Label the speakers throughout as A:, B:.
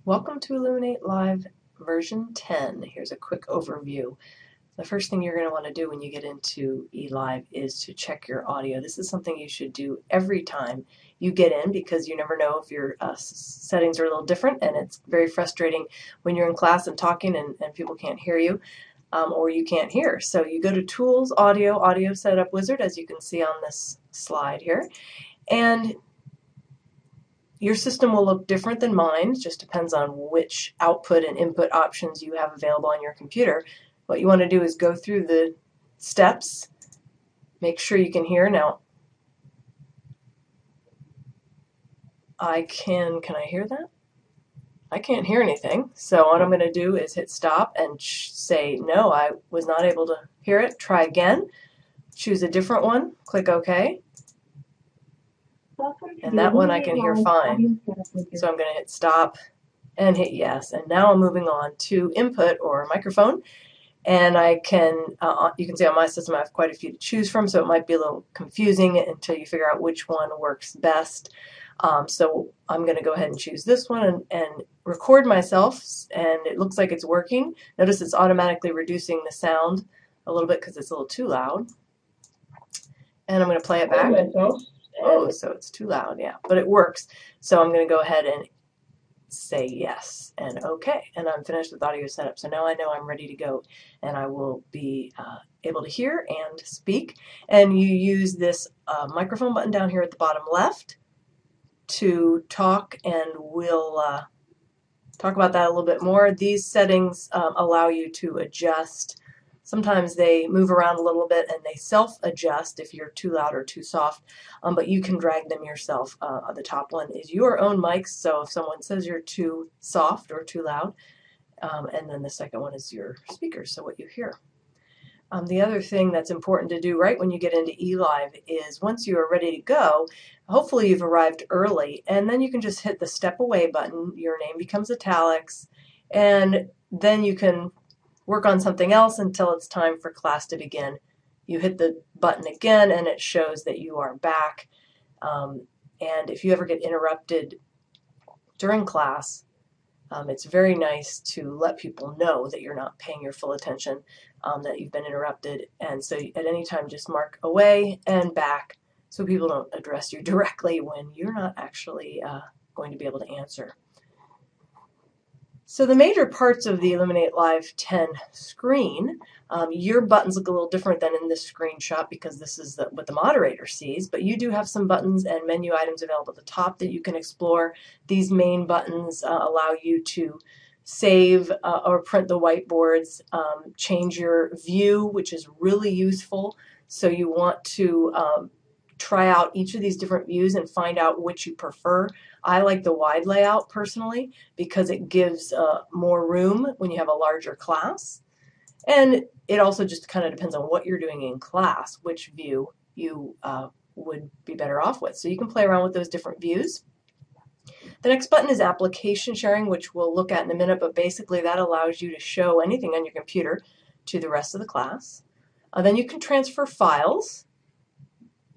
A: Welcome to Illuminate Live version 10. Here's a quick overview. The first thing you're going to want to do when you get into Elive is to check your audio. This is something you should do every time you get in because you never know if your settings are a little different, and it's very frustrating when you're in class and talking and people can't hear you or you can't hear. So you go to Tools, Audio Setup Wizard, as you can see on this slide here, and your system will look different than mine. It just depends on which output and input options you have available on your computer. What you want to do is go through the steps, make sure you can hear. Now, can I hear that? I can't hear anything. So what I'm going to do is hit stop and say, no, I was not able to hear it. Try again. Choose a different one. Click OK. And that one I can hear fine. So I'm going to hit stop and hit yes. And now I'm moving on to input or microphone. And I can, you can see on my system I have quite a few to choose from, so it might be a little confusing until you figure out which one works best. So I'm going to go ahead and choose this one and record myself, and it looks like it's working. Notice it's automatically reducing the sound a little bit because it's a little too loud. And I'm going to play it back. Oh, so it's too loud, yeah, but it works. So I'm going to go ahead and say yes and okay, and I'm finished with audio setup. So now I know I'm ready to go, and I will be able to hear and speak. And you use this microphone button down here at the bottom left to talk, and we'll talk about that a little bit more. These settings allow you to adjust. Sometimes they move around a little bit and they self-adjust if you're too loud or too soft, but you can drag them yourself. The top one is your own mic, so if someone says you're too soft or too loud, and then the second one is your speakers, so what you hear. The other thing that's important to do right when you get into Elive is once you are ready to go, hopefully you've arrived early, and then you can just hit the step away button. Your name becomes italics, and then you can work on something else until it's time for class to begin. You hit the button again and it shows that you are back. And if you ever get interrupted during class, it's very nice to let people know that you're not paying your full attention, that you've been interrupted. And so at any time just mark away and back so people don't address you directly when you're not actually going to be able to answer. So the major parts of the Illuminate Live 10 screen, your buttons look a little different than in this screenshot because this is what the moderator sees, but you do have some buttons and menu items available at the top that you can explore. These main buttons allow you to save or print the whiteboards, change your view, which is really useful. So you want to try out each of these different views and find out which you prefer. I like the wide layout personally because it gives more room when you have a larger class. And it also just kind of depends on what you're doing in class, which view you would be better off with. So you can play around with those different views. The next button is application sharing, which we'll look at in a minute, but basically that allows you to show anything on your computer to the rest of the class. Then you can transfer files.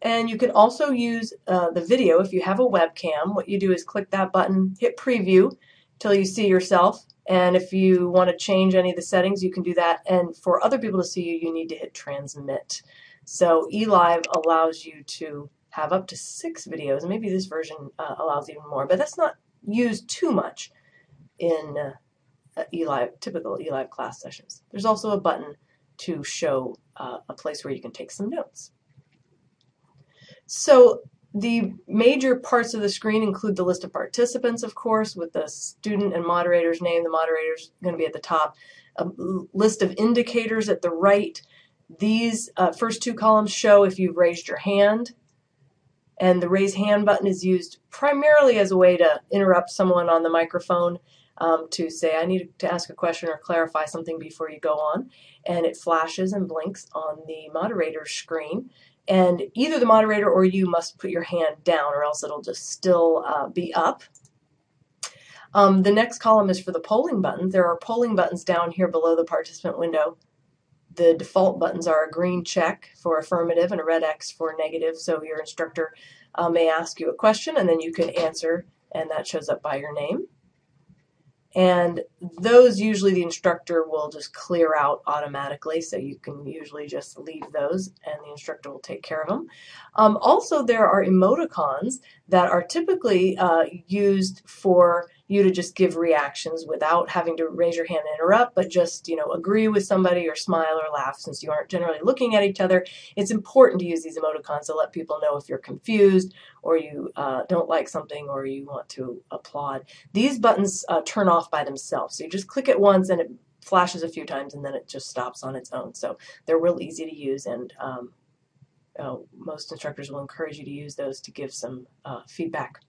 A: And you can also use the video if you have a webcam. What you do is click that button, hit preview till you see yourself. And if you want to change any of the settings, you can do that. And for other people to see you, you need to hit transmit. So Elive allows you to have up to 6 videos. And maybe this version allows even more, but that's not used too much in typical Elive class sessions. There's also a button to show a place where you can take some notes. So the major parts of the screen include the list of participants, of course, with the student and moderator's name. The moderator's going to be at the top. A list of indicators at the right. These first 2 columns show if you've raised your hand. And the raise hand button is used primarily as a way to interrupt someone on the microphone to say, I need to ask a question or clarify something before you go on. And it flashes and blinks on the moderator's screen. And either the moderator or you must put your hand down or else it'll just still be up. The next column is for the polling buttons. There are polling buttons down here below the participant window. The default buttons are a green check for affirmative and a red X for negative. So your instructor may ask you a question and then you can answer, and that shows up by your name. And those usually the instructor will just clear out automatically, so you can usually just leave those and the instructor will take care of them. Also, there are emoticons that are typically used for you to just give reactions without having to raise your hand and interrupt, but just, agree with somebody or smile or laugh. Since you aren't generally looking at each other, it's important to use these emoticons to let people know if you're confused or you don't like something or you want to applaud. These buttons turn off by themselves. So you just click it once and it flashes a few times and then it just stops on its own. So they're real easy to use, and most instructors will encourage you to use those to give some feedback.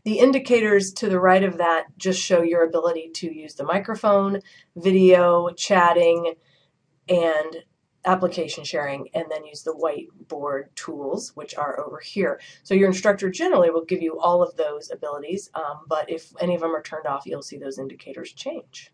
A: The indicators to the right of that just show your ability to use the microphone, video, chatting, and application sharing, and then use the whiteboard tools, which are over here. So your instructor generally will give you all of those abilities, but if any of them are turned off, you'll see those indicators change.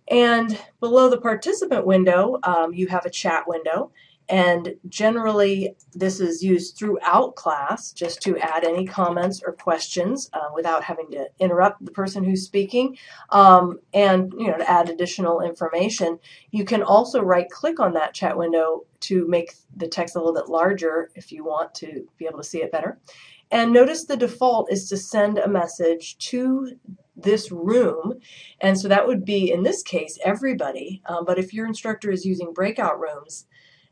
A: And below the participant window, you have a chat window. And generally, this is used throughout class just to add any comments or questions without having to interrupt the person who's speaking, and to add additional information. You can also right-click on that chat window to make the text a little bit larger if you want to be able to see it better. And notice the default is to send a message to this room, and so that would be, in this case, everybody. But if your instructor is using breakout rooms,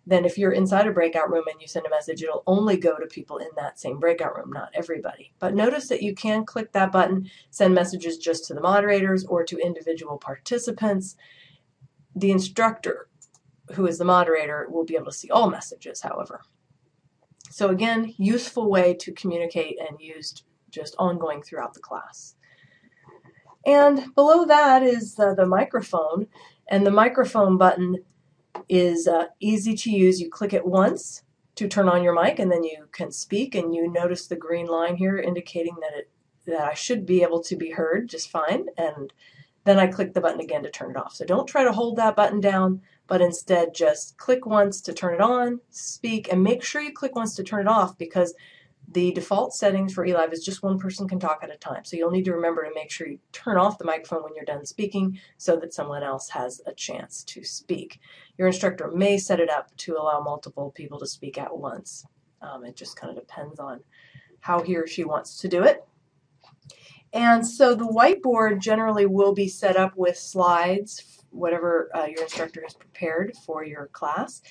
A: then if you're inside a breakout room and you send a message, it'll only go to people in that same breakout room, not everybody. But notice that you can click that button, send messages just to the moderators or to individual participants. The instructor, who is the moderator, will be able to see all messages, however. So again, useful way to communicate and used just ongoing throughout the class. And below that is the microphone, and the microphone button is easy to use. You click it once to turn on your mic, and then you can speak, and you notice the green line here indicating that I should be able to be heard just fine, and then I click the button again to turn it off. So don't try to hold that button down, but instead just click once to turn it on, speak, and make sure you click once to turn it off, because the default settings for Elive is just one person can talk at a time. So you'll need to remember to make sure you turn off the microphone when you're done speaking so that someone else has a chance to speak. Your instructor may set it up to allow multiple people to speak at once. It just kind of depends on how he or she wants to do it. And so the whiteboard generally will be set up with slides, whatever your instructor has prepared for your class.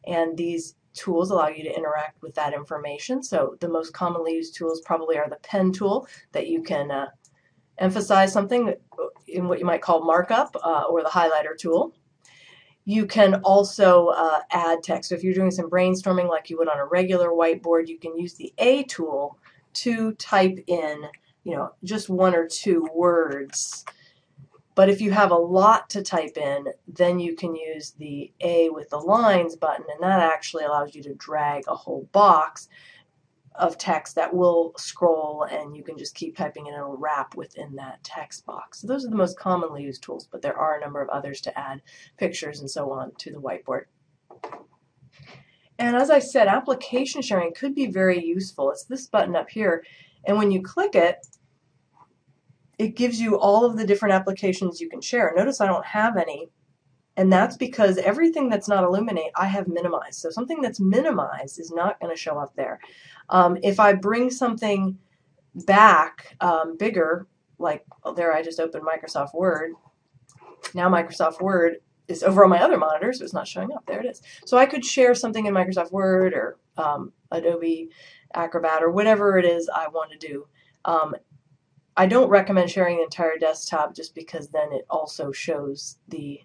A: And these tools allow you to interact with that information. So the most commonly used tools probably are the pen tool, that you can emphasize something in what you might call markup, or the highlighter tool. You can also add text. So if you're doing some brainstorming like you would on a regular whiteboard, you can use the A tool to type in just one or two words. But if you have a lot to type in, then you can use the A with the lines button, and that actually allows you to drag a whole box of text that will scroll, and you can just keep typing and it'll wrap within that text box. So those are the most commonly used tools, but there are a number of others to add pictures and so on to the whiteboard. And as I said, application sharing could be very useful. It's this button up here, and when you click it, it gives you all of the different applications you can share. Notice I don't have any, and that's because everything that's not Illuminate I have minimized. So something that's minimized is not going to show up there. If I bring something back bigger, like there I just opened Microsoft Word, now Microsoft Word is over on my other monitor, so it's not showing up. There it is. So I could share something in Microsoft Word or Adobe Acrobat or whatever it is I want to do. I don't recommend sharing the entire desktop, just because then it also shows the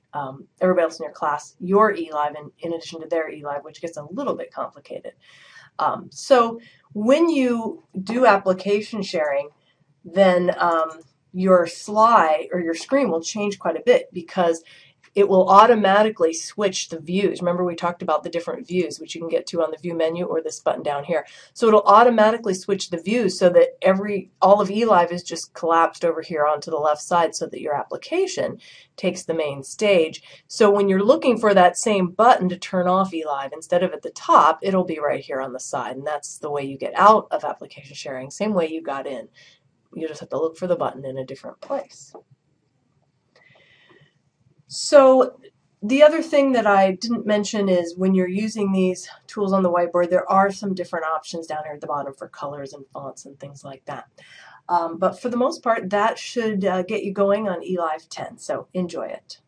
A: everybody else in your class your Elive in addition to their Elive, which gets a little bit complicated. So when you do application sharing, then your slide or your screen will change quite a bit, because it will automatically switch the views. Remember, we talked about the different views, which you can get to on the view menu or this button down here. So it'll automatically switch the views so that all of Elive is just collapsed over here onto the left side, so that your application takes the main stage. So when you're looking for that same button to turn off Elive, instead of at the top, it'll be right here on the side. And that's the way you get out of application sharing, same way you got in. You just have to look for the button in a different place. So the other thing that I didn't mention is when you're using these tools on the whiteboard, there are some different options down here at the bottom for colors and fonts and things like that. But for the most part, that should get you going on Elive 10, so enjoy it.